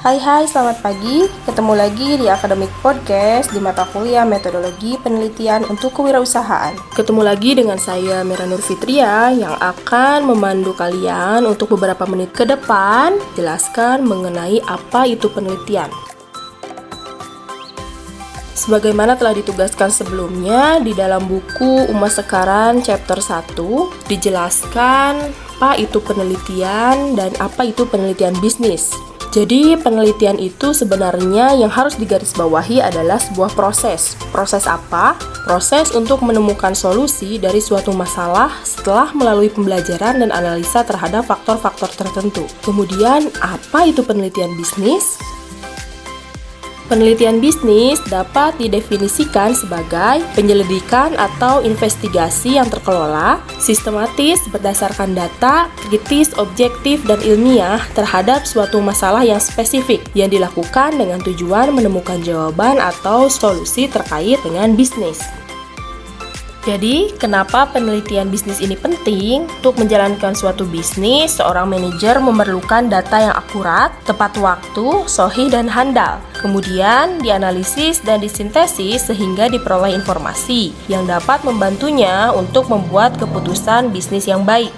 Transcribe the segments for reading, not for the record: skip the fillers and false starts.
Hai, selamat pagi. Ketemu lagi di Academic Podcast di mata kuliah Metodologi Penelitian untuk Kewirausahaan. Ketemu lagi dengan saya Mira Nur Fitria yang akan memandu kalian untuk beberapa menit ke depan jelaskan mengenai apa itu penelitian. Sebagaimana telah ditugaskan sebelumnya di dalam buku Umas Sekaran chapter 1 dijelaskan apa itu penelitian dan apa itu penelitian bisnis. Jadi penelitian itu sebenarnya yang harus digarisbawahi adalah sebuah proses. Proses apa? Proses untuk menemukan solusi dari suatu masalah setelah melalui pembelajaran dan analisa terhadap faktor-faktor tertentu. Kemudian, apa itu penelitian bisnis? Penelitian bisnis dapat didefinisikan sebagai penyelidikan atau investigasi yang terkelola, sistematis berdasarkan data, kritis, objektif, dan ilmiah terhadap suatu masalah yang spesifik yang dilakukan dengan tujuan menemukan jawaban atau solusi terkait dengan bisnis. Jadi, kenapa penelitian bisnis ini penting? Untuk menjalankan suatu bisnis, seorang manajer memerlukan data yang akurat, tepat waktu, sahih, dan handal. Kemudian, dianalisis dan disintesis sehingga diperoleh informasi yang dapat membantunya untuk membuat keputusan bisnis yang baik.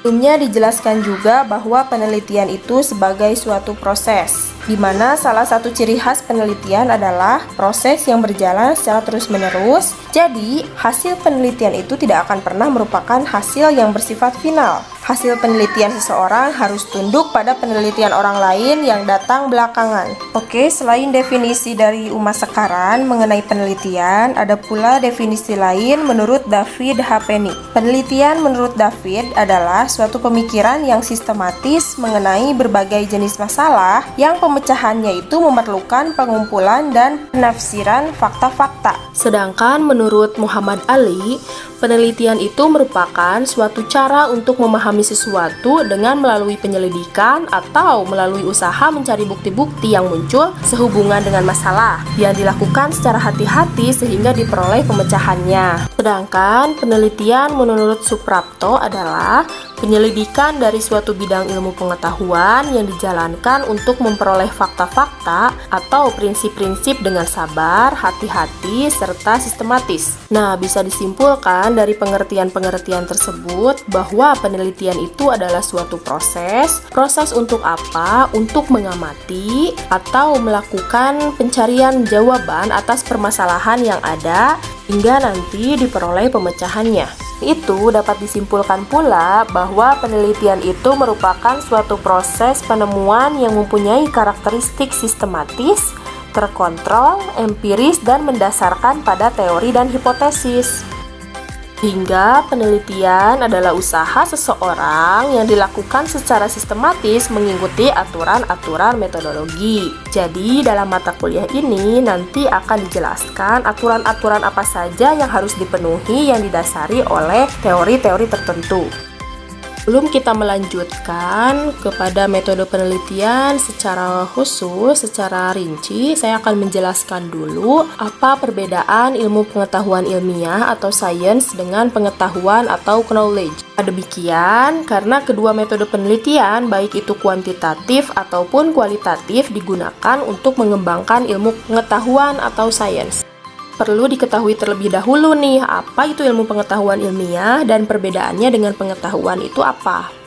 Sebelumnya dijelaskan juga bahwa penelitian itu sebagai suatu proses, di mana salah satu ciri khas penelitian adalah proses yang berjalan secara terus-menerus. Jadi, hasil penelitian itu tidak akan pernah merupakan hasil yang bersifat final. Hasil penelitian seseorang harus tunduk pada penelitian orang lain yang datang belakangan. Oke, selain definisi dari Umas Sekaran mengenai penelitian, ada pula definisi lain menurut David Hapenny. Penelitian menurut David adalah suatu pemikiran yang sistematis mengenai berbagai jenis masalah yang pemecahannya itu memerlukan pengumpulan dan penafsiran fakta-fakta. Sedangkan menurut Muhammad Ali, penelitian itu merupakan suatu cara untuk memahami sesuatu dengan melalui penyelidikan atau melalui usaha mencari bukti-bukti yang muncul sehubungan dengan masalah yang dilakukan secara hati-hati sehingga diperoleh pemecahannya. Sedangkan penelitian menurut Suprapto adalah penyelidikan dari suatu bidang ilmu pengetahuan yang dijalankan untuk memperoleh fakta-fakta atau prinsip-prinsip dengan sabar, hati-hati, serta sistematis. Nah, bisa disimpulkan dari pengertian-pengertian tersebut bahwa penelitian itu adalah suatu proses. Proses untuk apa? Untuk mengamati atau melakukan pencarian jawaban atas permasalahan yang ada hingga nanti diperoleh pemecahannya. Itu dapat disimpulkan pula bahwa penelitian itu merupakan suatu proses penemuan yang mempunyai karakteristik sistematis, terkontrol, empiris, dan mendasarkan pada teori dan hipotesis. Hingga penelitian adalah usaha seseorang yang dilakukan secara sistematis mengikuti aturan-aturan metodologi. Jadi dalam mata kuliah ini nanti akan dijelaskan aturan-aturan apa saja yang harus dipenuhi yang didasari oleh teori-teori tertentu. Sebelum kita melanjutkan kepada metode penelitian secara khusus, secara rinci, saya akan menjelaskan dulu apa perbedaan ilmu pengetahuan ilmiah atau science dengan pengetahuan atau knowledge. Demikian, karena kedua metode penelitian, baik itu kuantitatif ataupun kualitatif, digunakan untuk mengembangkan ilmu pengetahuan atau science. Perlu diketahui terlebih dahulu nih, apa itu ilmu pengetahuan ilmiah dan perbedaannya dengan pengetahuan itu apa.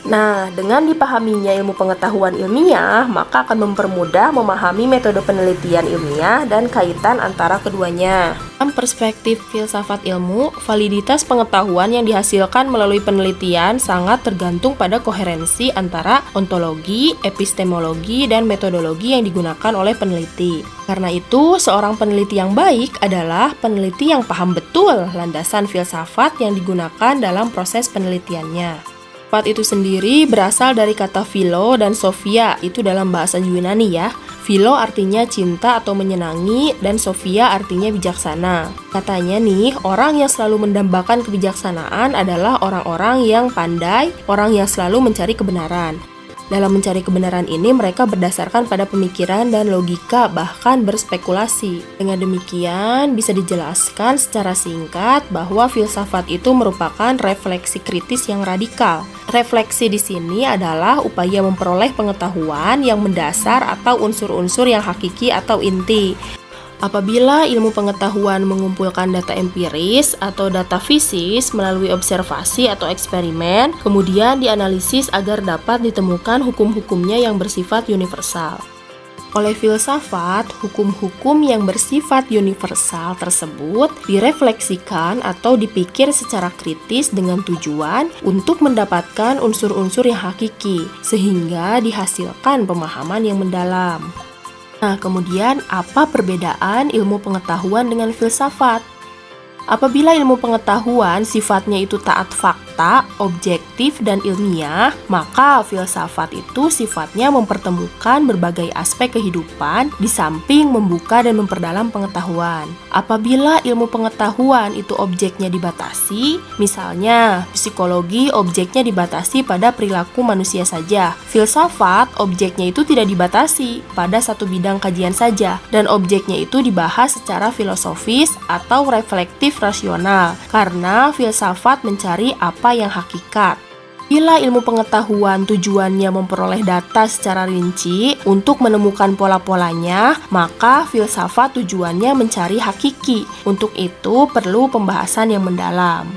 Nah, dengan dipahaminya ilmu pengetahuan ilmiah, maka akan mempermudah memahami metode penelitian ilmiah dan kaitan antara keduanya. Dalam perspektif filsafat ilmu, validitas pengetahuan yang dihasilkan melalui penelitian sangat tergantung pada koherensi antara ontologi, epistemologi, dan metodologi yang digunakan oleh peneliti. Karena itu, seorang peneliti yang baik adalah peneliti yang paham betul landasan filsafat yang digunakan dalam proses penelitiannya. Sifat itu sendiri berasal dari kata philo dan sophia, itu dalam bahasa Yunani ya. Philo artinya cinta atau menyenangi, dan sophia artinya bijaksana. Katanya nih, orang yang selalu mendambakan kebijaksanaan adalah orang-orang yang pandai, orang yang selalu mencari kebenaran. Dalam mencari kebenaran ini, mereka berdasarkan pada pemikiran dan logika, bahkan berspekulasi. Dengan demikian, bisa dijelaskan secara singkat bahwa filsafat itu merupakan refleksi kritis yang radikal. Refleksi di sini adalah upaya memperoleh pengetahuan yang mendasar atau unsur-unsur yang hakiki atau inti. Apabila ilmu pengetahuan mengumpulkan data empiris atau data fisis melalui observasi atau eksperimen, kemudian dianalisis agar dapat ditemukan hukum-hukumnya yang bersifat universal. Oleh filsafat, hukum-hukum yang bersifat universal tersebut direfleksikan atau dipikir secara kritis dengan tujuan untuk mendapatkan unsur-unsur yang hakiki, sehingga dihasilkan pemahaman yang mendalam. Nah, kemudian apa perbedaan ilmu pengetahuan dengan filsafat? Apabila ilmu pengetahuan sifatnya itu taat fakta, objektif, dan ilmiah, maka filsafat itu sifatnya mempertemukan berbagai aspek kehidupan di samping membuka dan memperdalam pengetahuan. Apabila ilmu pengetahuan itu objeknya dibatasi, misalnya psikologi objeknya dibatasi pada perilaku manusia saja, filsafat objeknya itu tidak dibatasi pada satu bidang kajian saja, dan objeknya itu dibahas secara filosofis atau reflektif rasional, karena filsafat mencari apa yang hakikat. Bila ilmu pengetahuan tujuannya memperoleh data secara rinci untuk menemukan pola-polanya, maka filsafat tujuannya mencari hakiki. Untuk itu perlu pembahasan yang mendalam.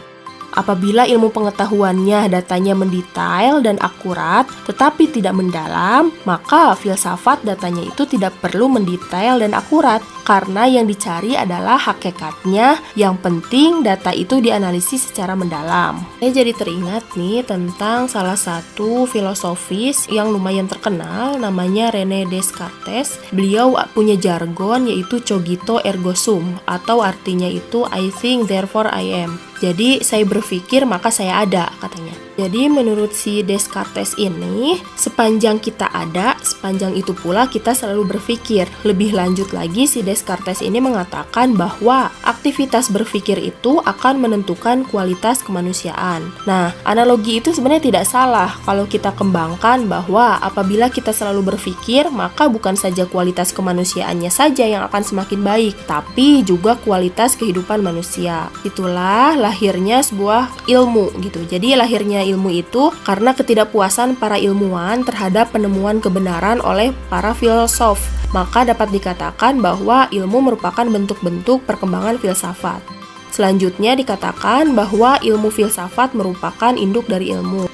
Apabila ilmu pengetahuannya datanya mendetail dan akurat, tetapi tidak mendalam, maka filsafat datanya itu tidak perlu mendetail dan akurat, karena yang dicari adalah hakikatnya. Yang penting data itu dianalisis secara mendalam. Saya jadi teringat nih tentang salah satu filosofis yang lumayan terkenal, namanya René Descartes. Beliau punya jargon yaitu cogito ergo sum, atau artinya itu I think therefore I am. Jadi saya berpikir maka saya ada, katanya. Jadi menurut si Descartes ini, sepanjang kita ada, sepanjang itu pula kita selalu berpikir. Lebih lanjut lagi, si Descartes ini mengatakan bahwa aktivitas berpikir itu akan menentukan kualitas kemanusiaan. Nah, analogi itu sebenarnya tidak salah kalau kita kembangkan bahwa apabila kita selalu berpikir, maka bukan saja kualitas kemanusiaannya saja yang akan semakin baik, tapi juga kualitas kehidupan manusia. Itulah lahirnya sebuah ilmu gitu. Jadi lahirnya ilmu itu karena ketidakpuasan para ilmuwan terhadap penemuan kebenaran oleh para filsuf. Maka dapat dikatakan bahwa ilmu merupakan bentuk-bentuk perkembangan filsafat. Selanjutnya dikatakan bahwa ilmu filsafat merupakan induk dari ilmu.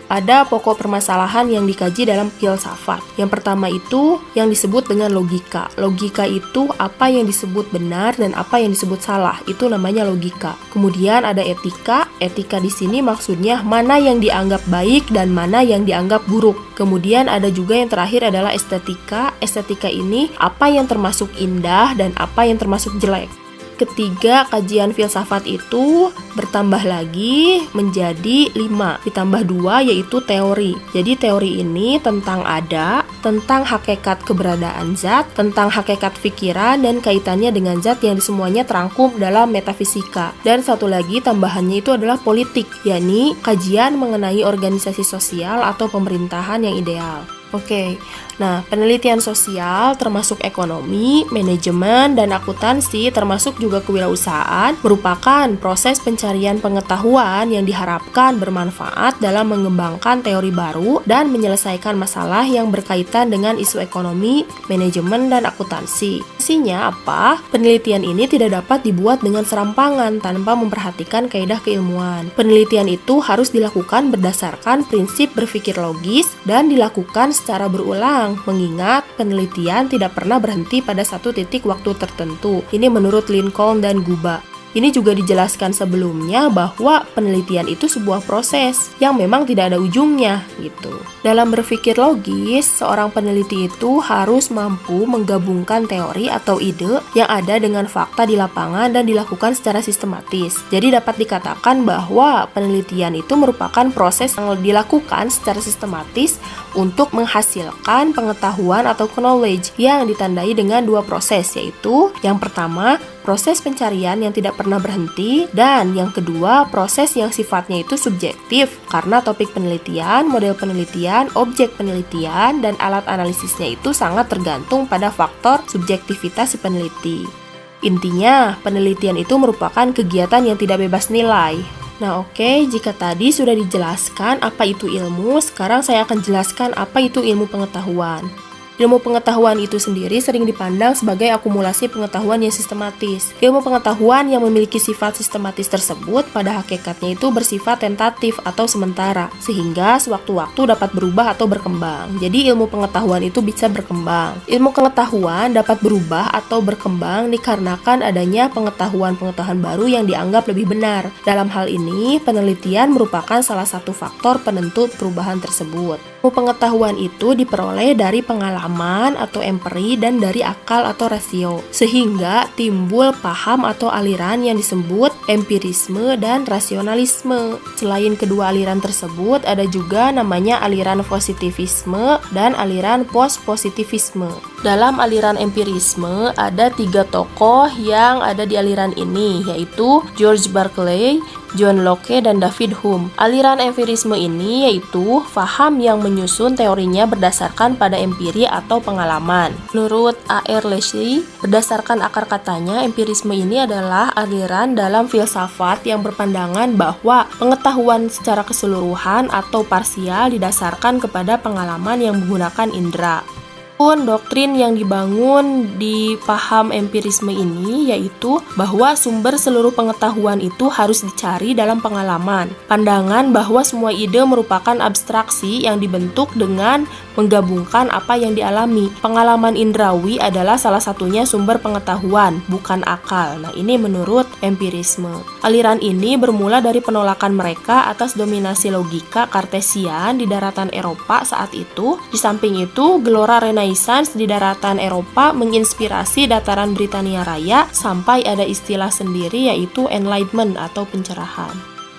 Ada pokok permasalahan yang dikaji dalam filsafat. Yang pertama itu yang disebut dengan logika. Logika itu apa yang disebut benar dan apa yang disebut salah. Itu namanya logika. Kemudian ada etika. Etika di sini maksudnya mana yang dianggap baik dan mana yang dianggap buruk. Kemudian ada juga yang terakhir adalah estetika. Estetika ini apa yang termasuk indah dan apa yang termasuk jelek. Ketiga, kajian filsafat itu bertambah lagi menjadi 5, ditambah 2 yaitu teori. Jadi teori ini tentang ada, tentang hakikat keberadaan zat, tentang hakikat pikiran dan kaitannya dengan zat yang semuanya terangkum dalam metafisika. Dan satu lagi tambahannya itu adalah politik, yakni kajian mengenai organisasi sosial atau pemerintahan yang ideal. Oke, nah penelitian sosial termasuk ekonomi, manajemen, dan akuntansi termasuk juga kewirausahaan merupakan proses pencarian pengetahuan yang diharapkan bermanfaat dalam mengembangkan teori baru dan menyelesaikan masalah yang berkaitan dengan isu ekonomi, manajemen, dan akuntansi. Isinya apa? Penelitian ini tidak dapat dibuat dengan serampangan tanpa memperhatikan kaidah keilmuan. Penelitian itu harus dilakukan berdasarkan prinsip berpikir logis dan dilakukan secara berulang, mengingat penelitian tidak pernah berhenti pada satu titik waktu tertentu. Ini menurut Lincoln dan Guba. Ini juga dijelaskan sebelumnya bahwa penelitian itu sebuah proses yang memang tidak ada ujungnya gitu. Dalam berpikir logis, seorang peneliti itu harus mampu menggabungkan teori atau ide yang ada dengan fakta di lapangan dan dilakukan secara sistematis. Jadi dapat dikatakan bahwa penelitian itu merupakan proses yang dilakukan secara sistematis untuk menghasilkan pengetahuan atau knowledge yang ditandai dengan 2 proses, yaitu yang pertama, proses pencarian yang tidak tidak pernah berhenti, dan yang kedua, proses yang sifatnya itu subjektif karena topik penelitian, model penelitian, objek penelitian, dan alat analisisnya itu sangat tergantung pada faktor subjektivitas si peneliti. Intinya, penelitian itu merupakan kegiatan yang tidak bebas nilai. Nah oke, jika tadi sudah dijelaskan apa itu ilmu, sekarang saya akan jelaskan apa itu ilmu pengetahuan. Ilmu pengetahuan itu sendiri sering dipandang sebagai akumulasi pengetahuan yang sistematis. Ilmu pengetahuan yang memiliki sifat sistematis tersebut pada hakikatnya itu bersifat tentatif atau sementara, sehingga sewaktu-waktu dapat berubah atau berkembang. Jadi ilmu pengetahuan itu bisa berkembang. Ilmu pengetahuan dapat berubah atau berkembang dikarenakan adanya pengetahuan-pengetahuan baru yang dianggap lebih benar. Dalam hal ini, penelitian merupakan salah satu faktor penentu perubahan tersebut. Ilmu pengetahuan itu diperoleh dari pengalaman atau empiri dan dari akal atau rasio, sehingga timbul paham atau aliran yang disebut empirisme dan rasionalisme. Selain kedua aliran tersebut, ada juga namanya aliran positivisme dan aliran post-positivisme. Dalam aliran empirisme, ada 3 tokoh yang ada di aliran ini, yaitu George Berkeley, John Locke, dan David Hume. Aliran empirisme ini yaitu faham yang menyusun teorinya berdasarkan pada empiri atau pengalaman. Menurut A.R. Leahy, berdasarkan akar katanya, empirisme ini adalah aliran dalam filsafat yang berpandangan bahwa pengetahuan secara keseluruhan atau parsial didasarkan kepada pengalaman yang menggunakan indera. Doktrin yang dibangun di paham empirisme ini yaitu bahwa sumber seluruh pengetahuan itu harus dicari dalam pengalaman. Pandangan bahwa semua ide merupakan abstraksi yang dibentuk dengan menggabungkan apa yang dialami. Pengalaman indrawi adalah salah satunya sumber pengetahuan, bukan akal. Nah, ini menurut empirisme. Aliran ini bermula dari penolakan mereka atas dominasi logika Kartesian di daratan Eropa saat itu. Di samping itu, gelora Renaissance di daratan Eropa menginspirasi dataran Britania Raya sampai ada istilah sendiri yaitu Enlightenment atau pencerahan.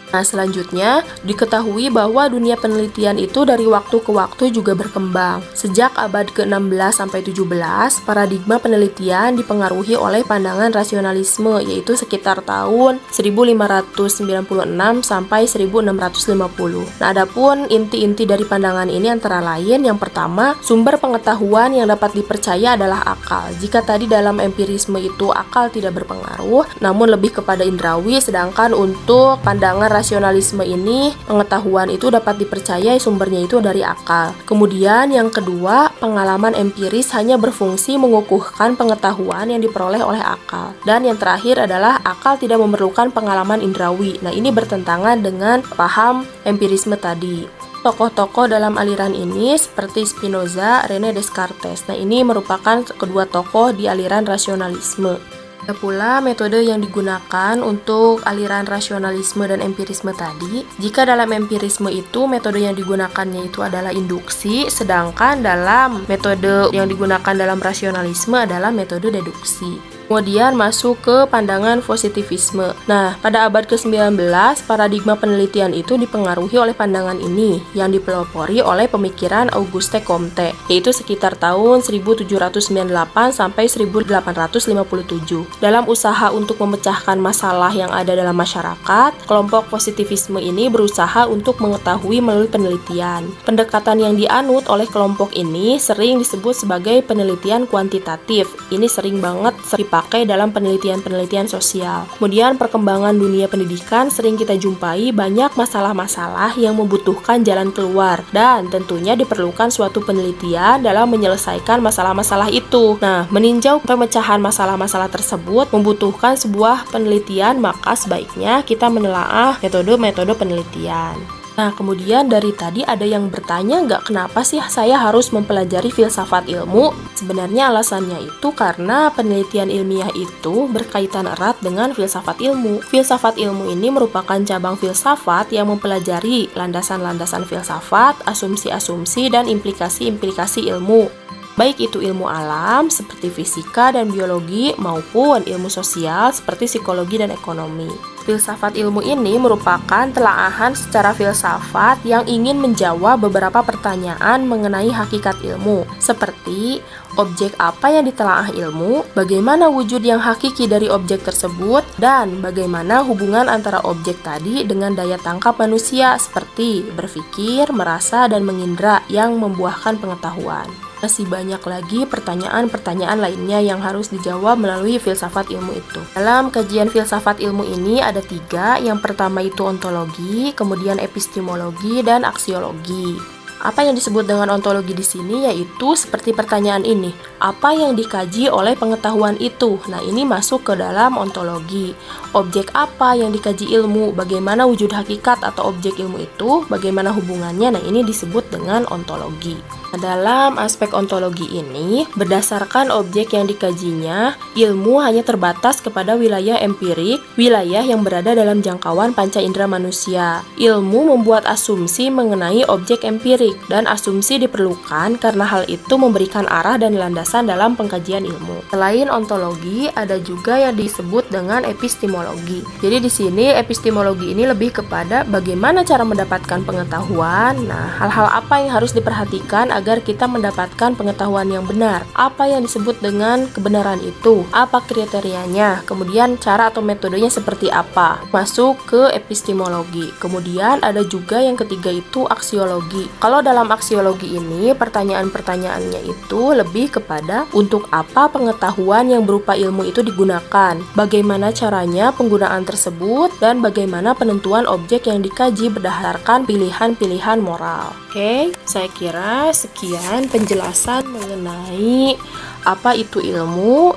Nah, selanjutnya diketahui bahwa dunia penelitian itu dari waktu ke waktu juga berkembang. Sejak abad ke-16 sampai 17, paradigma penelitian dipengaruhi oleh pandangan rasionalisme, yaitu sekitar tahun 1596 sampai 1650. Nah, adapun inti-inti dari pandangan ini antara lain, yang pertama, sumber pengetahuan yang dapat dipercaya adalah akal. Jika tadi dalam empirisme itu akal tidak berpengaruh, namun lebih kepada indrawi, sedangkan untuk pandangan rasionalisme ini, pengetahuan itu dapat dipercaya sumbernya itu dari akal. Kemudian yang kedua, pengalaman empiris hanya berfungsi mengukuhkan pengetahuan yang diperoleh oleh akal. Dan yang terakhir adalah akal tidak memerlukan pengalaman indrawi. Nah, ini bertentangan dengan paham empirisme tadi. Tokoh-tokoh dalam aliran ini seperti Spinoza, René Descartes. Nah, ini merupakan kedua tokoh di aliran rasionalisme. Ada pula metode yang digunakan untuk aliran rasionalisme dan empirisme tadi. Jika dalam empirisme itu metode yang digunakannya itu adalah induksi, sedangkan dalam metode yang digunakan dalam rasionalisme adalah metode deduksi. Kemudian masuk ke pandangan positivisme. Nah, pada abad ke-19, paradigma penelitian itu dipengaruhi oleh pandangan ini yang dipelopori oleh pemikiran Auguste Comte, yaitu sekitar tahun 1798 sampai 1857. Dalam usaha untuk memecahkan masalah yang ada dalam masyarakat, kelompok positivisme ini berusaha untuk mengetahui melalui penelitian. Pendekatan yang dianut oleh kelompok ini sering disebut sebagai penelitian kuantitatif. Ini sering banget dipakai dalam penelitian-penelitian sosial. Kemudian perkembangan dunia pendidikan sering kita jumpai banyak masalah-masalah yang membutuhkan jalan keluar dan tentunya diperlukan suatu penelitian dalam menyelesaikan masalah-masalah itu. Nah, meninjau pemecahan masalah-masalah tersebut membutuhkan sebuah penelitian, maka sebaiknya kita menelaah metode-metode penelitian. Nah, kemudian dari tadi ada yang bertanya nggak kenapa sih saya harus mempelajari filsafat ilmu? Sebenarnya alasannya itu karena penelitian ilmiah itu berkaitan erat dengan filsafat ilmu. Filsafat ilmu ini merupakan cabang filsafat yang mempelajari landasan-landasan filsafat, asumsi-asumsi, dan implikasi-implikasi ilmu. baik itu ilmu alam seperti fisika dan biologi maupun ilmu sosial seperti psikologi dan ekonomi. Filsafat ilmu ini merupakan telaahan secara filsafat yang ingin menjawab beberapa pertanyaan mengenai hakikat ilmu, seperti objek apa yang ditelaah ilmu, bagaimana wujud yang hakiki dari objek tersebut, dan bagaimana hubungan antara objek tadi dengan daya tangkap manusia seperti berpikir, merasa, dan mengindra yang membuahkan pengetahuan. Masih banyak lagi pertanyaan-pertanyaan lainnya yang harus dijawab melalui filsafat ilmu itu. Dalam kajian filsafat ilmu ini ada 3, yang pertama itu ontologi, kemudian epistemologi, dan aksiologi. Apa yang disebut dengan ontologi di sini yaitu seperti pertanyaan ini, apa yang dikaji oleh pengetahuan itu? Nah, ini masuk ke dalam ontologi. Objek apa yang dikaji ilmu? Bagaimana wujud hakikat atau objek ilmu itu? Bagaimana hubungannya? Nah, ini disebut dengan ontologi. Nah, dalam aspek ontologi ini, berdasarkan objek yang dikajinya, ilmu hanya terbatas kepada wilayah empirik, wilayah yang berada dalam jangkauan panca indera manusia. Ilmu membuat asumsi mengenai objek empirik, dan asumsi diperlukan karena hal itu memberikan arah dan landasan dalam pengkajian ilmu. Selain ontologi, ada juga yang disebut dengan epistemologi. Jadi di sini epistemologi ini lebih kepada bagaimana cara mendapatkan pengetahuan. Nah, hal-hal apa yang harus diperhatikan agar kita mendapatkan pengetahuan yang benar. Apa yang disebut dengan kebenaran itu? Apa kriterianya? Kemudian cara atau metodenya seperti apa? Masuk ke epistemologi. Kemudian ada juga yang ketiga itu aksiologi. Kalau dalam aksiologi ini, pertanyaan-pertanyaannya itu lebih kepada untuk apa pengetahuan yang berupa ilmu itu digunakan, bagaimana caranya penggunaan tersebut, dan bagaimana penentuan objek yang dikaji berdasarkan pilihan-pilihan moral. Oke, saya kira sekian penjelasan mengenai apa itu ilmu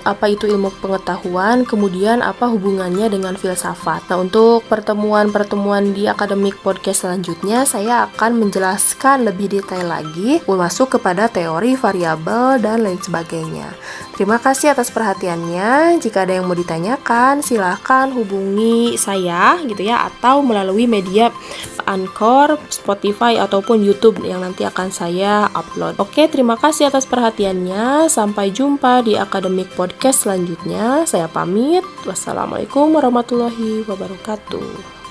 pengetahuan, kemudian apa hubungannya dengan filsafat. Nah, untuk pertemuan-pertemuan di akademik podcast selanjutnya, saya akan menjelaskan lebih detail lagi, masuk kepada teori variabel dan lain sebagainya. Terima kasih atas perhatiannya. Jika ada yang mau ditanyakan, silahkan hubungi saya gitu ya, atau melalui media Anchor, Spotify, ataupun YouTube yang nanti akan saya upload. Oke, terima kasih atas perhatiannya. Sampai jumpa di akademik podcast selanjutnya. Saya pamit. Wassalamualaikum warahmatullahi wabarakatuh.